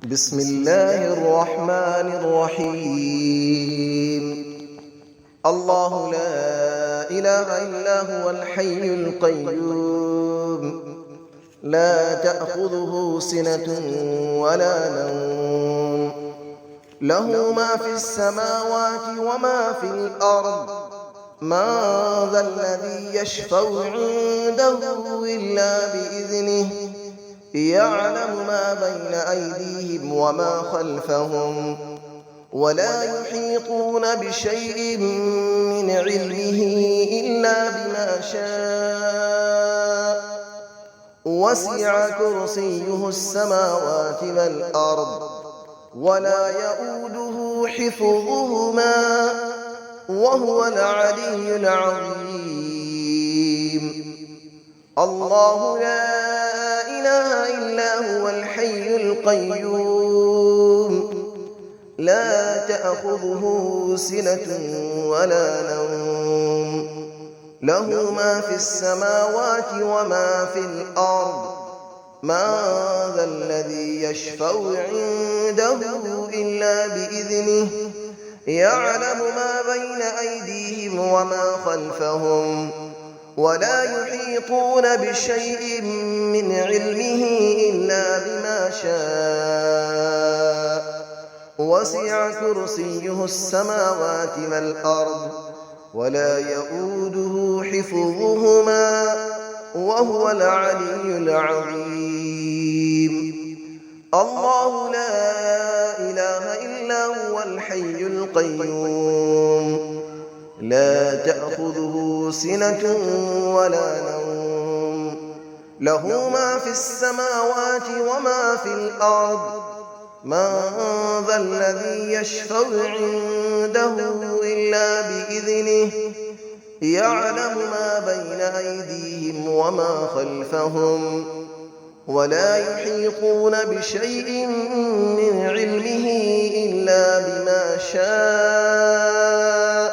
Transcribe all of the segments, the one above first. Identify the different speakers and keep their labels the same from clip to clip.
Speaker 1: بسم الله الرحمن الرحيم. الله لا إله إلا هو الحي القيوم، لا تأخذه سنة ولا نوم، له ما في السماوات وما في الأرض. من ذا الذي يشفع عنده إلا بإذنه، يعلم ما بين أيديهم وما خلفهم، ولا يحيطون بشيء من علمه إلا بما شاء. وسع كرسيه السماوات والأرض، ولا يؤوده حفظهما، وهو العلي العظيم. الله لا إله إلا هو الحي القيوم، لا تأخذه سنة ولا نوم، له ما في السماوات وما في الأرض. من ذا الذي يشفع عنده إلا بإذنه، يعلم ما بين أيديهم وما خلفهم، ولا يحيطون بشيء من علمه إلا بما شاء. وسع كرسيه السماوات والأرض، ولا يؤوده حفظهما، وهو العلي العظيم. الله لا إله إلا هو الحي القيوم، لا تأخذه سنة ولا نوم، له ما في السماوات وما في الأرض. من ذا الذي يشفع عنده إلا بإذنه، يعلم ما بين أيديهم وما خلفهم، ولا يحيطون بشيء من علمه إلا بما شاء.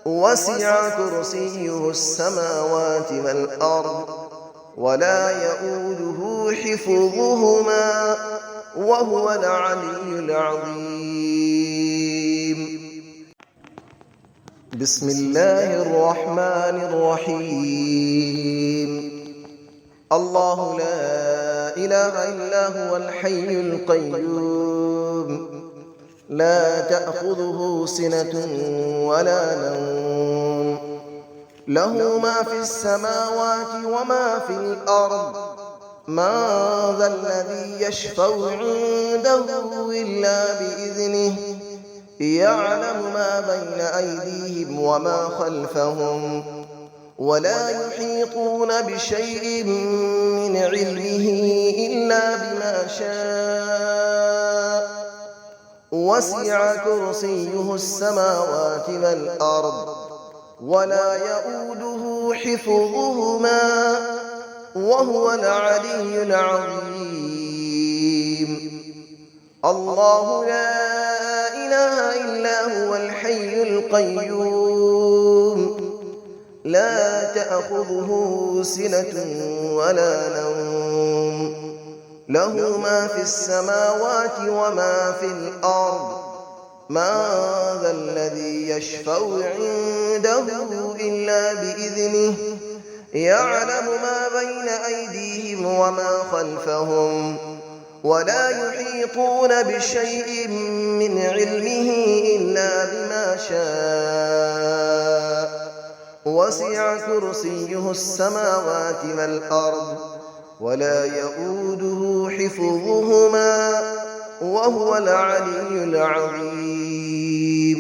Speaker 1: وسع كرسيه السماوات والأرض، ولا يؤوده حفظهما، وهو العلي العظيم. بسم الله الرحمن الرحيم. الله لا إله إلا هو الحي القيوم، لا تأخذه سنة ولا نوم، له ما في السماوات وما في الأرض. من ذا الذي يشفع عنده إلا بإذنه، يعلم ما بين أيديهم وما خلفهم، ولا يحيطون بشيء من علمه إلا بما شاء. وسع كرسيه السماوات والأرض، ولا يؤوده حفظهما، وهو العلي العظيم. الله لا إله إلا هو الحي القيوم، لا تأخذه سنة ولا نوم، له ما في السماوات وما في الأرض. من ذا الذي يشفع عنده إلا بإذنه، يعلم ما بين أيديهم وما خلفهم، ولا يحيطون بشيء من علمه إلا بما شاء. وسع كرسيه السماوات والأرض، ولا يؤوده حفظهما، وهو العلي العظيم.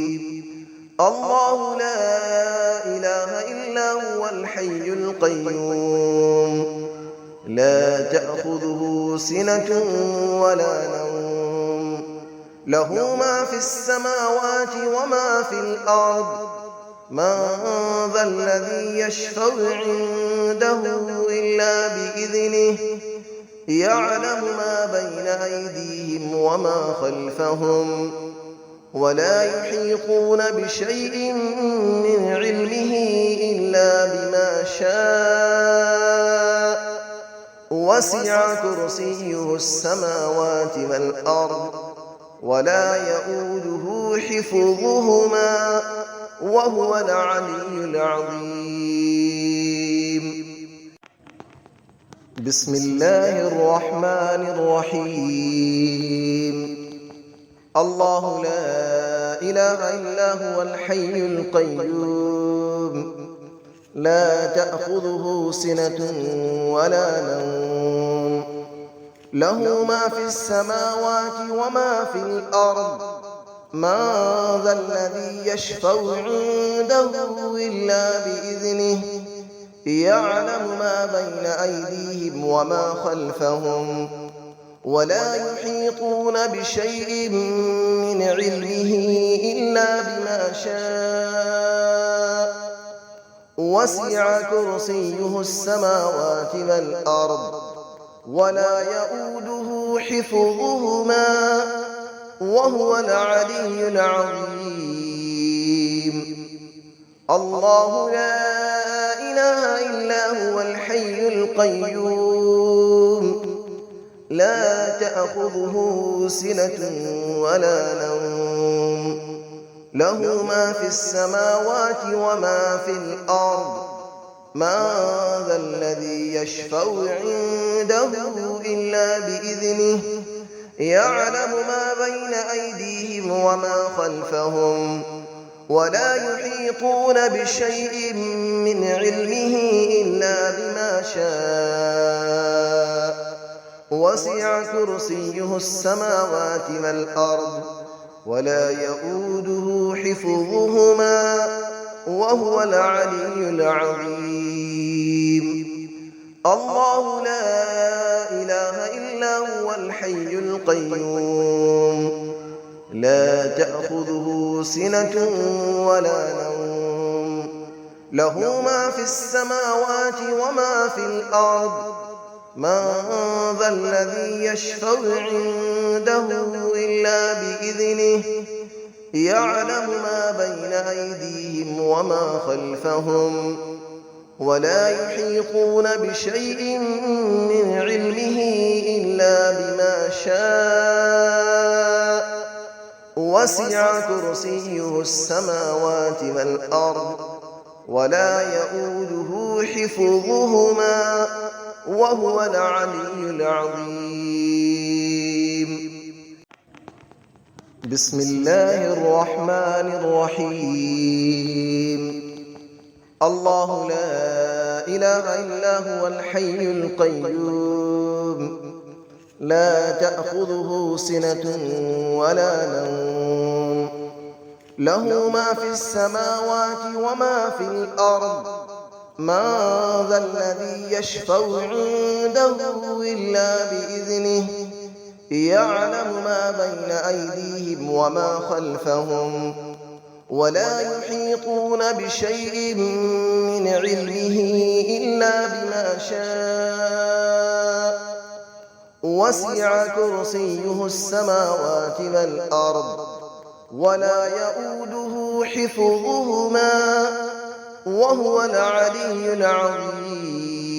Speaker 1: الله لا إله إلا هو الحي القيوم، لا تأخذه سنة ولا نوم، له ما في السماوات وما في الأرض. من ذا الذي يشفع عنده إلا بإذنه، يعلم ما بين أيديهم وما خلفهم، ولا يحيطون بشيء من علمه إلا بما شاء. وسع كرسيه السماوات والأرض ولا يؤوده حفظهما وهو العلي العظيم. بسم الله الرحمن الرحيم. الله لا إله إلا هو الحي القيوم لا تأخذه سنة ولا نوم له ما في السماوات وما في الأرض من ذا الذي يشفع عنده إلا بإذنه يعلم ما بين أيديهم وما خلفهم ولا يحيطون بشيء من علمه إلا بما شاء وسع كرسيه السماوات والأرض ولا يؤوده حفظهما وهو العلي العظيم. الله لا إله إلا هو الحي القيوم لا تأخذه سنة ولا نوم له ما في السماوات وما في الأرض من ذا الذي يشفع عنده إلا بإذنه يعلم ما بين أيديهم وما خلفهم ولا يحيطون بشيء من علمه إلا بما شاء وسع كرسيه السماوات والأرض ولا يؤوده حفظهما وهو العلي العظيم. الله لا إله إلا هو الحي القيوم لا تأخذه سنة ولا نوم له ما في السماوات وما في الأرض من ذا الذي يشفع عنده إلا بإذنه يعلم ما بين أيديهم وما خلفهم ولا يحيطون بشيء من علمه إلا بما شاء وسع كرسيه السماوات والأرض ولا يؤوده حفظهما وهو العلي العظيم. بسم الله الرحمن الرحيم. الله لا إله إلا هو الحي القيوم لا تأخذه سنة ولا نوم له ما في السماوات وما في الأرض من ذا الذي يشفع عنده إلا بإذنه يعلم ما بين أيديهم وما خلفهم ولا يحيطون بشيء من علمه إلا بما شاء وسع كرسيه السماوات والأرض ولا يؤوده حفظهما وهو العلي العظيم.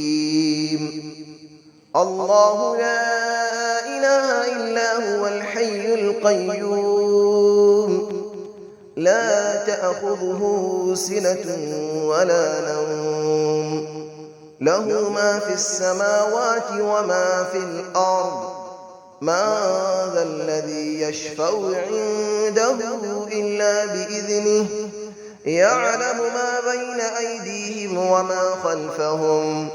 Speaker 1: الله لا إله إلا هو الحي القيوم لا تأخذه سنة ولا نوم له ما في السماوات وما في الأرض من ذا الذي يشفع عنده إلا بإذنه يعلم ما بين أيديهم وما خلفهم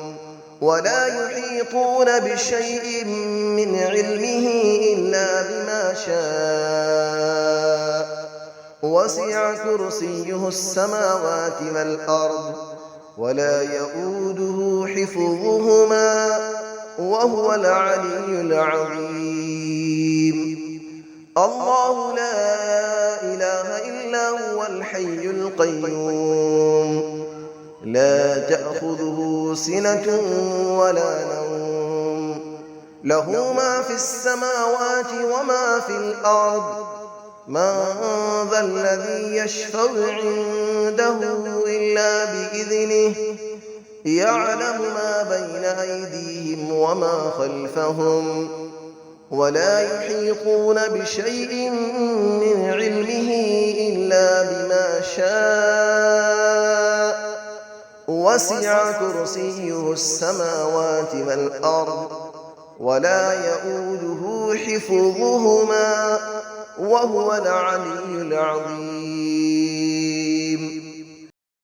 Speaker 1: ولا يحيطون بشيء من علمه إلا بما شاء وسع كرسيه السماوات والأرض ولا يؤوده حفظهما وهو العلي العظيم. الله لا إله إلا هو الحي القيوم لا تأخذه سنة ولا نوم له ما في السماوات وما في الأرض من ذا الذي يشفع عنده إلا بإذنه يعلم ما بين أيديهم وما خلفهم ولا يحيطون بشيء من علمه إلا بما شاء وسع كرسيه السماوات والأرض ولا يئوده حفظهما وهو العلي العظيم